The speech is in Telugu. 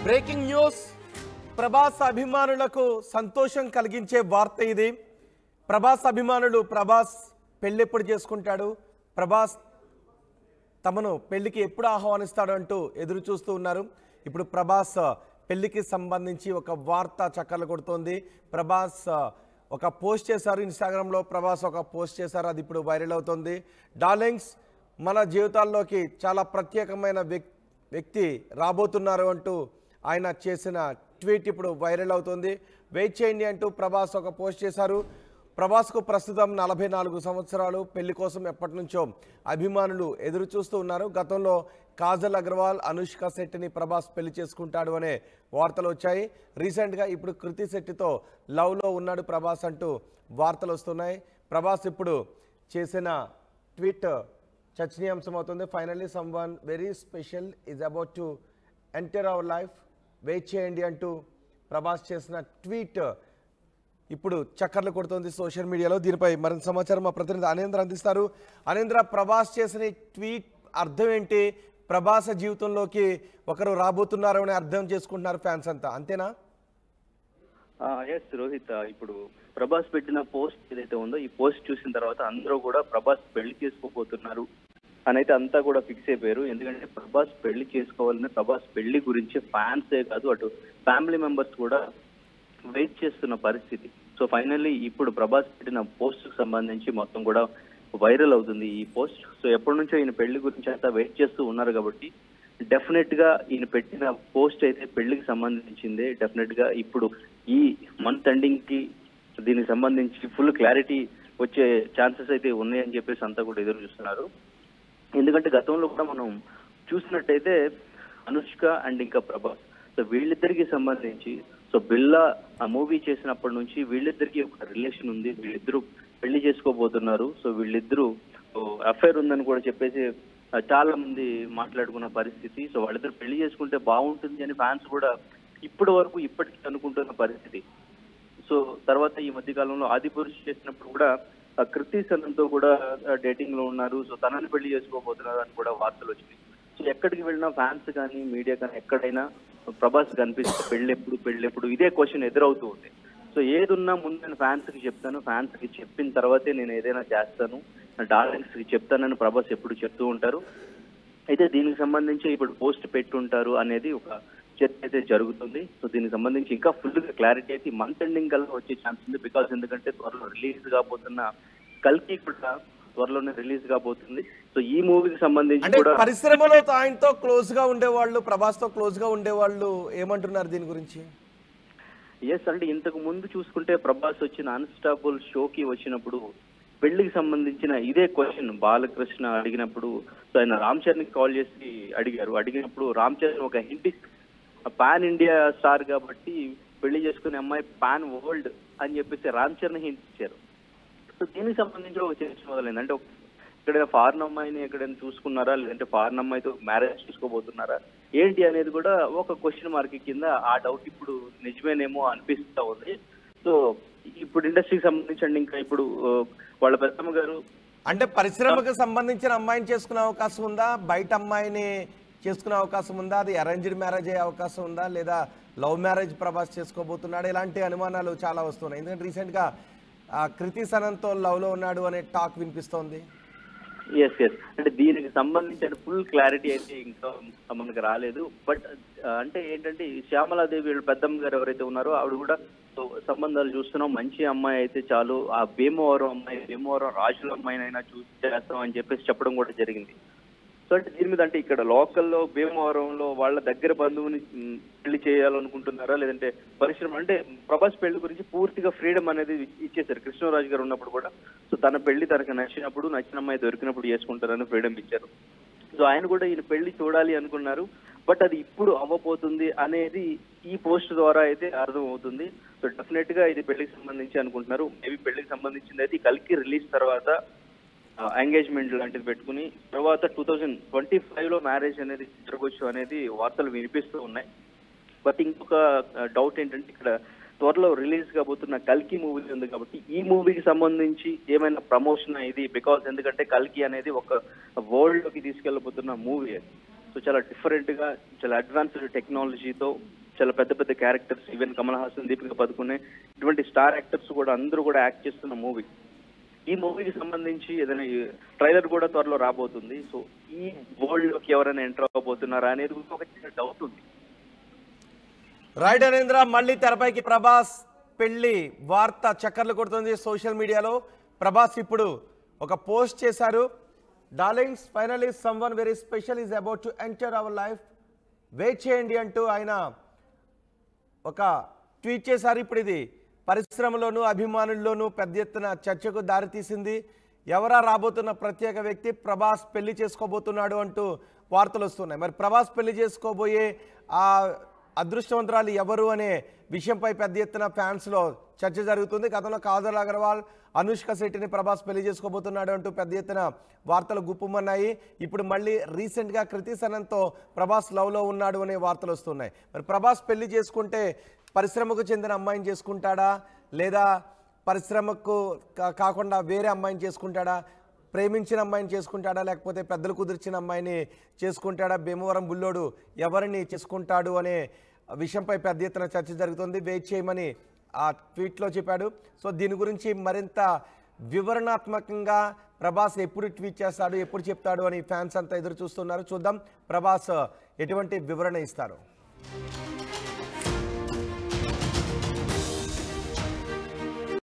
బ్రేకింగ్ న్యూస్ ప్రభాస్ అభిమానులకు సంతోషం కలిగించే వార్త ఇది. ప్రభాస్ అభిమానులు ప్రభాస్ పెళ్ళెప్పుడు చేసుకుంటాడు, ప్రభాస్ తమను పెళ్లికి ఎప్పుడు ఆహ్వానిస్తాడు అంటూ ఎదురు చూస్తూ ఉన్నారు. ఇప్పుడు ప్రభాస్ పెళ్లికి సంబంధించి ఒక వార్త చక్కర్లు కొడుతోంది. ప్రభాస్ ఒక పోస్ట్ చేశారు, ఇన్స్టాగ్రామ్లో ప్రభాస్ ఒక పోస్ట్ చేశారు, అది ఇప్పుడు వైరల్ అవుతుంది. డార్లింగ్స్, మన జీవితాల్లోకి చాలా ప్రత్యేకమైన వ్యక్తి రాబోతున్నారు అంటూ ఆయన చేసిన ట్వీట్ ఇప్పుడు వైరల్ అవుతుంది. వెయిట్ చేయండి అంటూ ప్రభాస్ ఒక పోస్ట్ చేశారు. ప్రభాస్కు ప్రస్తుతం 44 సంవత్సరాలు. పెళ్లి కోసం ఎప్పటి నుంచో అభిమానులు ఎదురు చూస్తూ ఉన్నారు. గతంలో కాజల్ అగర్వాల్, అనుష్క శెట్టిని ప్రభాస్ పెళ్లి చేసుకుంటాడు అనే వార్తలు వచ్చాయి. రీసెంట్గా ఇప్పుడు కృతి శెట్టితో లవ్లో ఉన్నాడు ప్రభాస్ అంటూ వార్తలు వస్తున్నాయి. ప్రభాస్ ఇప్పుడు చేసిన ట్వీట్ చర్చనీయాంశం అవుతుంది. Finally someone very special is about to enter our life, wait చేయండి అంటూ ప్రభాస్ చేసిన ట్వీట్ ఇప్పుడు చక్కర్లు కొడుతోంది సోషల్ మీడియాలో. దీనిపై మరింత సమాచారం మా ప్రతినిధి అనేంద్ర అందిస్తారు. అనేంద్ర, ప్రభాస్ చేసిన ట్వీట్ అర్థం ఏంటి? ప్రభాస్ జీవితంలోకి ఒకరు రాబోతున్నారు అని అర్థం చేసుకుంటున్నారు ఫ్యాన్స్ అంతా, అంతేనా? ఎస్ రోహిత్, ఇప్పుడు ప్రభాస్ పెట్టిన పోస్ట్ ఏదైతే ఉందో ఈ పోస్ట్ చూసిన తర్వాత అందరూ కూడా ప్రభాస్ పెళ్లి చేసుకోబోతున్నారు అని అయితే అంతా కూడా ఫిక్స్ అయిపోయారు. ఎందుకంటే ప్రభాస్ పెళ్లి చేసుకోవాలని, ప్రభాస్ పెళ్లి గురించి ఫ్యాన్సే కాదు అటు ఫ్యామిలీ మెంబర్స్ కూడా వెయిట్ చేస్తున్న పరిస్థితి. సో ఫైనల్లీ ఇప్పుడు ప్రభాస్ పెట్టిన పోస్ట్ కు సంబంధించి మొత్తం కూడా వైరల్ అవుతుంది ఈ పోస్ట్. సో ఎప్పటి నుంచో ఈయన పెళ్లి గురించి అంతా వెయిట్ చేస్తూ ఉన్నారు కాబట్టి డెఫినెట్ గా ఈయన పెట్టిన పోస్ట్ అయితే పెళ్లికి సంబంధించిందే. డెఫినెట్ గా ఇప్పుడు ఈ మంత్ ఎండింగ్ కి దీనికి సంబంధించి ఫుల్ క్లారిటీ వచ్చే ఛాన్సెస్ అయితే ఉన్నాయని చెప్పేసి అంతా కూడా ఎదురు చూస్తున్నారు. ఎందుకంటే గతంలో కూడా మనం చూసినట్టయితే అనుష్క అండ్ ఇంకా ప్రభాస్, సో వీళ్ళిద్దరికి సంబంధించి సో బిల్లా ఆ మూవీ చేసినప్పటి నుంచి వీళ్ళిద్దరికి ఒక రిలేషన్ ఉంది, వీళ్ళిద్దరూ పెళ్లి చేసుకోబోతున్నారు. సో వీళ్ళిద్దరూ అఫైర్ ఉందని కూడా చెప్పేసి చాలా మంది మాట్లాడుకున్న పరిస్థితి. సో వాళ్ళిద్దరు పెళ్లి చేసుకుంటే బాగుంటుంది అని ఫ్యాన్స్ కూడా ఇప్పటికీ అనుకుంటున్న పరిస్థితి. సో తర్వాత ఈ మధ్య కాలంలో ఆదిపురుష్ చేసినప్పుడు కూడా కృతి సనన్తో కూడా డేటింగ్ లో ఉన్నారు. సో తనని పెళ్లి చేసుకోబోతున్నారు అని కూడా వార్తలు వచ్చినాయి. సో ఎక్కడికి వెళ్ళినా ఫ్యాన్స్ కానీ మీడియా కానీ ఎక్కడైనా ప్రభాస్ కనిపిస్తే పెళ్ళెప్పుడు ఇదే క్వశ్చన్ ఎదురవుతూ ఉంది. సో ఏదున్నా ముందు నేను ఫ్యాన్స్ కి చెప్తాను, ఫ్యాన్స్ కి చెప్పిన తర్వాతే నేను ఏదైనా చేస్తాను, డార్లింగ్స్ కి చెప్తానని ప్రభాస్ ఎప్పుడు చెప్తూ ఉంటారు. అయితే దీనికి సంబంధించి ఇప్పుడు పోస్ట్ పెట్టుంటారు అనేది ఒక చర్చ అయితే జరుగుతుంది. సో దీనికి సంబంధించి ఇంకా ఫుల్ గా క్లారిటీ అయితే మంత్ ఎండింగ్ కల్లా వచ్చే ఛాన్స్ ఉంది. బికాస్ ఎందుకంటే త్వరలో రిలీజ్ కాబోతున్న కల్కి కూడా త్వరలోనే రిలీజ్ కాబోతుంది. సో ఈ మూవీకి సంబంధించి కూడా పరిశ్రమలో ఆయనతో క్లోజ్ గా ఉండేవాళ్ళు, ప్రభాస్ తో క్లోజ్ గా ఉండేవాళ్ళు ఏమంటున్నారు దీని గురించి? ఎస్, అంటే ఇంతకు ముందు చూసుకుంటే ప్రభాస్ వచ్చిన అన్స్టాపుల్ షోకి వచ్చినప్పుడు పెళ్లికి సంబంధించిన ఇదే క్వశ్చన్ బాలకృష్ణ అడిగినప్పుడు సో ఆయన రామ్ చరణ్ కి కాల్ చేసి అడిగినప్పుడు రామ్ చరణ్ ఒక హింట్ పాన్ ఇండియా స్టార్ కాబట్టి పెళ్లి చేసుకునే అమ్మాయి పాన్ వరల్డ్ అని చెప్పేసి రామ్ చరణ్ హింట్ ఇచ్చారు. సో దీనికి సంబంధించి ఒక చర్చ మొదలైంది. అంటే ఎక్కడైనా ఫారెన్ అమ్మాయిని ఎక్కడైనా చూసుకున్నారా, లేదంటే ఫారెన్ అమ్మాయితో మ్యారేజ్ చేసుకోబోతున్నారా ఏంటి అనేది కూడా ఒక క్వశ్చన్ మార్క్ కింద ఆ డౌట్ ఇప్పుడు నిజమేనేమో అనిపిస్తా ఉంది. సో ఇప్పుడు ఇండస్ట్రీకి సంబంధించి ఇంకా ఇప్పుడు వాళ్ళ పెద్దమ్మ గారు అంటే పరిశ్రమకు సంబంధించిన అమ్మాయిని చేసుకునే అవకాశం ఉందా, బయట అమ్మాయిని చేసుకునే అవకాశం ఉందా, అది అరేంజ్డ్ మ్యారేజ్ అయ్యే అవకాశం ఉందా, లేదా లవ్ మ్యారేజ్ ప్రభాస్ చేసుకోబోతున్నాడు, ఇలాంటి అనుమానాలు చాలా వస్తున్నాయి. ఎందుకంటే రీసెంట్గా కృతి సనన్తో లవ్లో ఉన్నాడు అనే టాక్ వినిపిస్తోంది. ఎస్, అంటే దీనికి సంబంధించిన ఫుల్ క్లారిటీ అయితే ఇంకా మనకు రాలేదు. బట్ అంటే ఏంటంటే శ్యామలాదేవి వీళ్ళ పెద్దమ్మ గారు ఎవరైతే ఉన్నారో ఆవిడ కూడా సంబంధాలు చూస్తున్నాం, మంచి అమ్మాయి అయితే చాలు, ఆ భీమవరం రాజుల అమ్మాయినైనా చూసి చేస్తాం అని చెప్పేసి చెప్పడం కూడా జరిగింది. సో అంటే దీని మీద అంటే ఇక్కడ లోకల్లో భీమవరంలో వాళ్ళ దగ్గర బంధువుని పెళ్లి చేయాలనుకుంటున్నారా, లేదంటే పరిశ్రమ అంటే ప్రభాస్ పెళ్లి గురించి పూర్తిగా ఫ్రీడమ్ అనేది ఇచ్చేసారు. కృష్ణరాజు గారు ఉన్నప్పుడు కూడా సో తన పెళ్లి తనకు నచ్చిన అమ్మాయి దొరికినప్పుడు చేసుకుంటారని ఫ్రీడమ్ ఇచ్చారు. సో ఆయన కూడా ఈయన పెళ్లి చూడాలి అనుకున్నారు. బట్ అది ఇప్పుడు అవ్వబోతుంది అనేది ఈ పోస్ట్ ద్వారా అయితే అర్థం అవుతుంది. సో డెఫినెట్ గా ఇది పెళ్లికి సంబంధించి అనుకుంటున్నారు. మేబీ పెళ్లికి సంబంధించింది అయితే కల్కి రిలీజ్ తర్వాత ఎంగేజ్మెంట్ లాంటిది పెట్టుకుని తర్వాత 2025లో మ్యారేజ్ అనేది జరగవచ్చు అనేది వార్తలు వినిపిస్తూ ఉన్నాయి. బట్ ఇంకొక డౌట్ ఏంటంటే ఇక్కడ త్వరలో రిలీజ్ కాబోతున్న కల్కి మూవీ ఉంది కాబట్టి ఈ మూవీకి సంబంధించి ఏమైనా ప్రమోషన్ ఇది, బికాస్ ఎందుకంటే కల్కి అనేది ఒక వరల్డ్ లోకి తీసుకెళ్లబోతున్న మూవీ. సో చాలా డిఫరెంట్ గా, చాలా అడ్వాన్స్డ్ టెక్నాలజీతో, చాలా పెద్ద పెద్ద క్యారెక్టర్స్, ఈవెన్ కమల్ హాసన్, దీపిక పదుకునే ఇటువంటి స్టార్ యాక్టర్స్ కూడా అందరూ కూడా యాక్ట్ చేస్తున్న మూవీ. ఈ మూవీకి సంబంధించి ఏదైనా ట్రైలర్ కూడా త్వరలో రాబోతుంది. సో ఈ వరల్డ్ లోకి ఎవరైనా ఎంటర్ అవ్వబోతున్నారా అనేది ఒక చిన్న డౌట్ ఉంది. రైట్ అనేంద్ర, మళ్ళీ తెరపైకి ప్రభాస్ పెళ్లి వార్త చక్కర్లు కొడుతుంది సోషల్ మీడియాలో. ప్రభాస్ ఇప్పుడు ఒక పోస్ట్ చేశారు. Darlings, finally someone very special is about to enter our life, wait చేయండి అంటూ ఆయన ఒక ట్వీట్ చేశారు. ఇప్పుడు ఇది పరిశ్రమలోనూ అభిమానుల్లోనూ పెద్ద ఎత్తున చర్చకు దారితీసింది. ఎవరా రాబోతున్న ప్రత్యేక వ్యక్తి, ప్రభాస్ పెళ్లి చేసుకోబోతున్నాడు అంటూ వార్తలు వస్తున్నాయి. మరి ప్రభాస్ పెళ్లి చేసుకోబోయే ఆ అదృష్టవంతురాలు ఎవరు అనే విషయంపై పెద్ద ఎత్తున ఫ్యాన్స్లో చర్చ జరుగుతుంది. గతంలో కాజల్ అగర్వాల్, అనుష్క శెట్టిని ప్రభాస్ పెళ్లి చేసుకోబోతున్నాడు అంటూ పెద్ద ఎత్తున వార్తలు గుప్పుమన్నాయి. ఇప్పుడు మళ్ళీ రీసెంట్గా కృతి సనన్తో ప్రభాస్ లవ్లో ఉన్నాడు అనే వార్తలు వస్తున్నాయి. మరి ప్రభాస్ పెళ్లి చేసుకుంటే పరిశ్రమకు చెందిన అమ్మాయిని చేసుకుంటాడా, లేదా పరిశ్రమకు కాకుండా వేరే అమ్మాయిని చేసుకుంటాడా, ప్రేమించిన అమ్మాయిని చేసుకుంటాడా, లేకపోతే పెద్దలు కుదిర్చిన అమ్మాయిని చేసుకుంటాడా, భీమవరం బుల్లోడు ఎవరిని చేసుకుంటాడు అనే విషయంపై పెద్ద ఎత్తున చర్చ జరుగుతుంది. వెయిట్ చేయమని ఆ ట్వీట్లో చెప్పాడు. సో దీని గురించి మరింత వివరణాత్మకంగా ప్రభాస్ ఎప్పుడు ట్వీట్ చేస్తాడు, ఎప్పుడు చెప్తాడు అని ఫ్యాన్స్ అంతా ఎదురు చూస్తున్నారు. చూద్దాం ప్రభాస్ ఎటువంటి వివరణ ఇస్తారు.